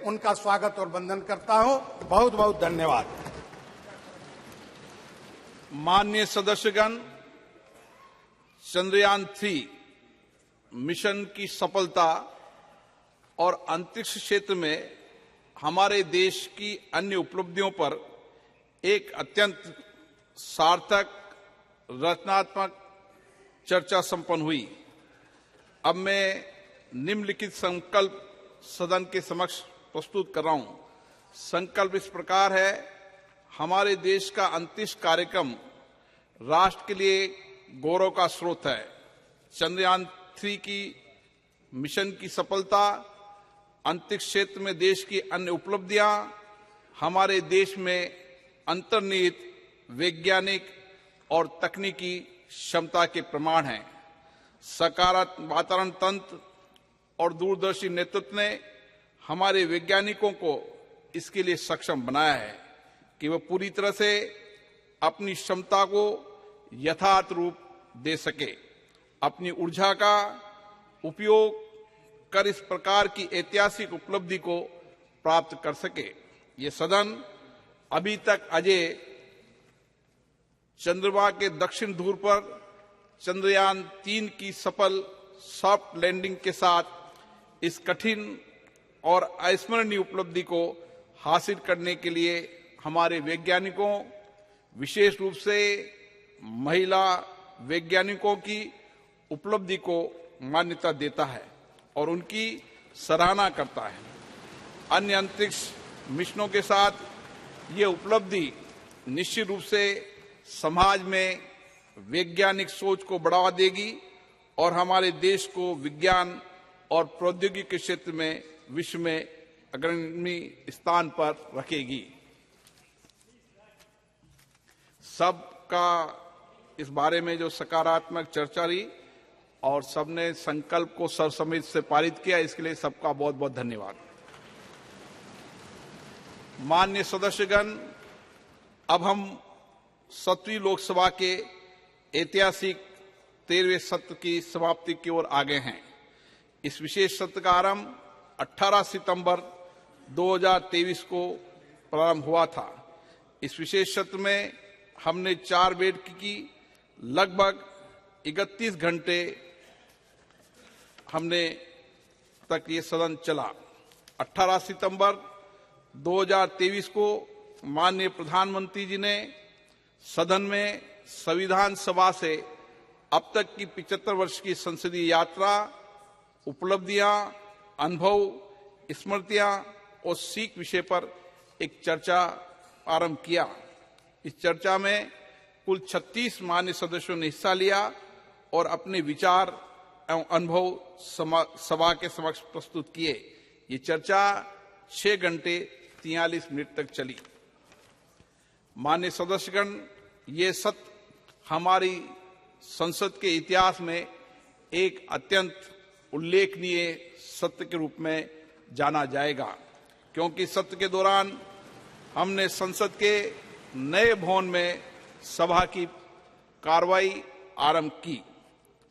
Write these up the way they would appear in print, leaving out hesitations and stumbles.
उनका स्वागत और वंदन करता हूं। बहुत बहुत धन्यवाद। माननीय सदस्यगण, चंद्रयान 3 मिशन की सफलता और अंतरिक्ष क्षेत्र में हमारे देश की अन्य उपलब्धियों पर एक अत्यंत सार्थक रचनात्मक चर्चा संपन्न हुई। अब मैं निम्नलिखित संकल्प सदन के समक्ष प्रस्तुत कर रहा हूं। संकल्प इस प्रकार है। हमारे देश का अंतरिक्ष कार्यक्रम राष्ट्र के लिए गौरव का स्रोत है। चंद्रयान 3 की मिशन की सफलता, अंतरिक्ष क्षेत्र में देश की अन्य उपलब्धियां हमारे देश में अंतर्निहित वैज्ञानिक और तकनीकी क्षमता के प्रमाण हैं। सकारात्मक वातावरण तंत्र और दूरदर्शी नेतृत्व ने हमारे वैज्ञानिकों को इसके लिए सक्षम बनाया है कि वह पूरी तरह से अपनी क्षमता को यथार्थ रूप दे सके, अपनी ऊर्जा का उपयोग कर इस प्रकार की ऐतिहासिक उपलब्धि को प्राप्त कर सके। ये सदन अभी तक अजय चंद्रमा के दक्षिण ध्रुव पर चंद्रयान 3 की सफल सॉफ्ट लैंडिंग के साथ इस कठिन और अविस्मरणीय उपलब्धि को हासिल करने के लिए हमारे वैज्ञानिकों, विशेष रूप से महिला वैज्ञानिकों की उपलब्धि को मान्यता देता है और उनकी सराहना करता है। अन्य अंतरिक्ष मिशनों के साथ ये उपलब्धि निश्चित रूप से समाज में वैज्ञानिक सोच को बढ़ावा देगी और हमारे देश को विज्ञान और प्रौद्योगिकी के क्षेत्र में विश्व में अग्रणी स्थान पर रखेगी। सबका इस बारे में जो सकारात्मक चर्चा रही और सबने संकल्प को सर्वसम्मति से पारित किया, इसके लिए सबका बहुत बहुत धन्यवाद। माननीय सदस्यगण, अब हम 7वीं लोकसभा के ऐतिहासिक 13वें सत्र की समाप्ति की ओर आगे हैं। इस विशेष सत्र का आरंभ 18 सितंबर 2023 को प्रारंभ हुआ था। इस विशेष सत्र में हमने 4 बैठक की लगभग 31 घंटे हमने तक ये सदन चला। 18 सितंबर 2023 को माननीय प्रधानमंत्री जी ने सदन में संविधान सभा से अब तक की 75 वर्ष की संसदीय यात्रा, उपलब्धियां, अनुभव, स्मृतियां और सीख विषय पर एक चर्चा आरंभ किया। इस चर्चा में कुल 36 मान्य सदस्यों ने हिस्सा लिया और अपने विचार एवं अनुभव सभा के समक्ष प्रस्तुत किए। ये चर्चा 6 घंटे 43 मिनट तक चली। मान्य सदस्यगण, ये सत्र हमारी संसद के इतिहास में एक अत्यंत उल्लेखनीय सत्र के रूप में जाना जाएगा, क्योंकि सत्र के दौरान हमने संसद के नए भवन में सभा की कार्रवाई आरंभ की।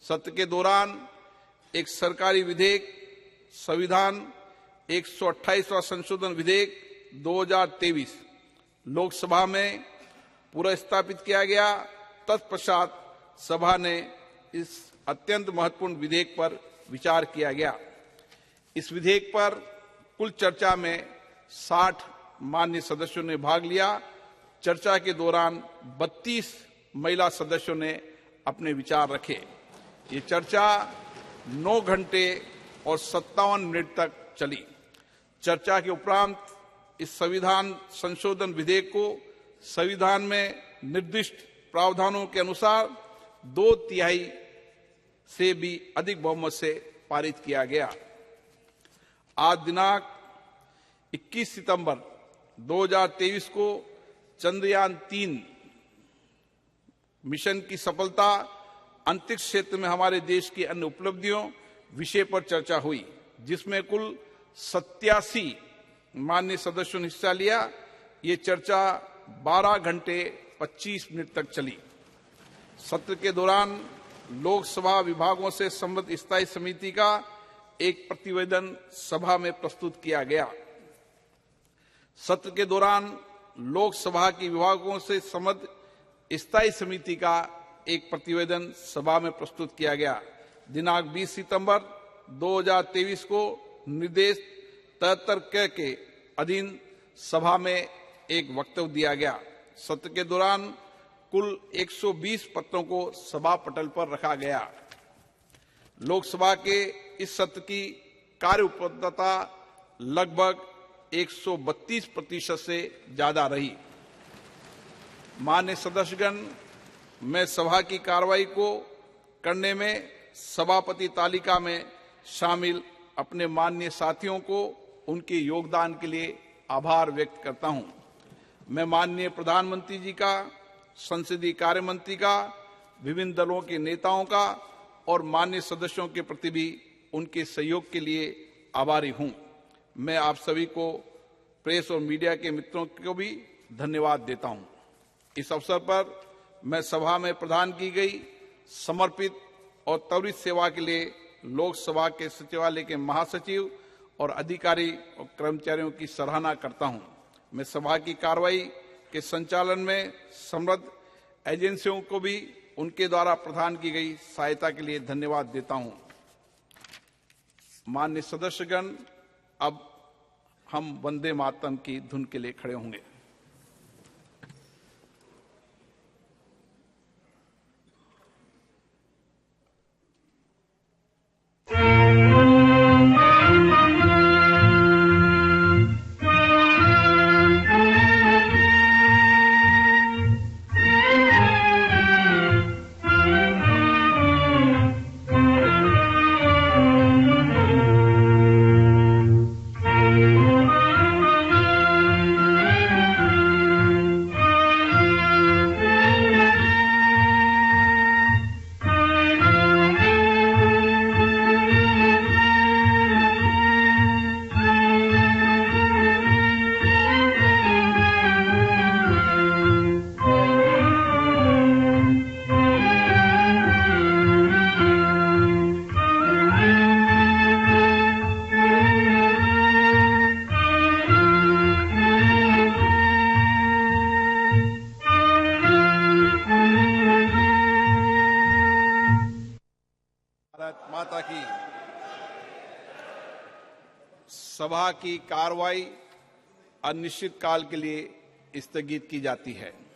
सत्र के दौरान एक सरकारी विधेयक, संविधान 128वां संशोधन विधेयक 2023 लोकसभा में पुनर्स्थापित किया गया। तत्पश्चात सभा ने इस अत्यंत महत्वपूर्ण विधेयक पर विचार किया गया। इस विधेयक पर कुल चर्चा में 60 मान्य सदस्यों ने भाग लिया। चर्चा के दौरान 32 महिला सदस्यों ने अपने विचार रखे। ये चर्चा 9 घंटे और 57 मिनट तक चली। चर्चा के उपरांत इस संविधान संशोधन विधेयक को संविधान में निर्दिष्ट प्रावधानों के अनुसार 2/3 से भी अधिक बहुमत से पारित किया गया। आज दिनांक 21 सितंबर 2023 को चंद्रयान 3 मिशन की सफलता, अंतरिक्ष क्षेत्र में हमारे देश की अन्य उपलब्धियों विषय पर चर्चा हुई, जिसमें कुल 87 मान्य सदस्यों ने हिस्सा लिया। ये चर्चा 12 घंटे 25 मिनट तक चली। सत्र के दौरान लोकसभा विभागों से संबद्ध स्थायी समिति का एक प्रतिवेदन सभा में प्रस्तुत किया गया। सत्र के दौरान लोकसभा के विभागों से संबद्ध स्थायी समिति का एक प्रतिवेदन सभा में प्रस्तुत किया गया। दिनांक 20 सितंबर 2023 को निर्देश 73 के अधीन सभा में एक वक्तव्य दिया गया। सत्र के दौरान कुल 120 पत्रों को सभा पटल पर रखा गया। लोकसभा के इस सत्र की कार्य उपलब्धता लगभग 132% से ज्यादा रही। माननीय सदस्यगण, मैं सभा की कार्रवाई को करने में सभापति तालिका में शामिल अपने माननीय साथियों को उनके योगदान के लिए आभार व्यक्त करता हूं। मैं माननीय प्रधानमंत्री जी का, संसदीय कार्य मंत्री का, विभिन्न दलों के नेताओं का और माननीय सदस्यों के प्रति भी उनके सहयोग के लिए आभारी हूं। मैं आप सभी को, प्रेस और मीडिया के मित्रों को भी धन्यवाद देता हूं। इस अवसर पर मैं सभा में प्रदान की गई समर्पित और त्वरित सेवा के लिए लोकसभा के सचिवालय के महासचिव और अधिकारी और कर्मचारियों की सराहना करता हूं। मैं सभा की कार्रवाई के संचालन में समृद्ध एजेंसियों को भी उनके द्वारा प्रदान की गई सहायता के लिए धन्यवाद देता हूं। माननीय सदस्यगण, अब हम वंदे मातरम की धुन के लिए खड़े होंगे। माता की। सभा की कार्रवाई अनिश्चित काल के लिए स्थगित की जाती है।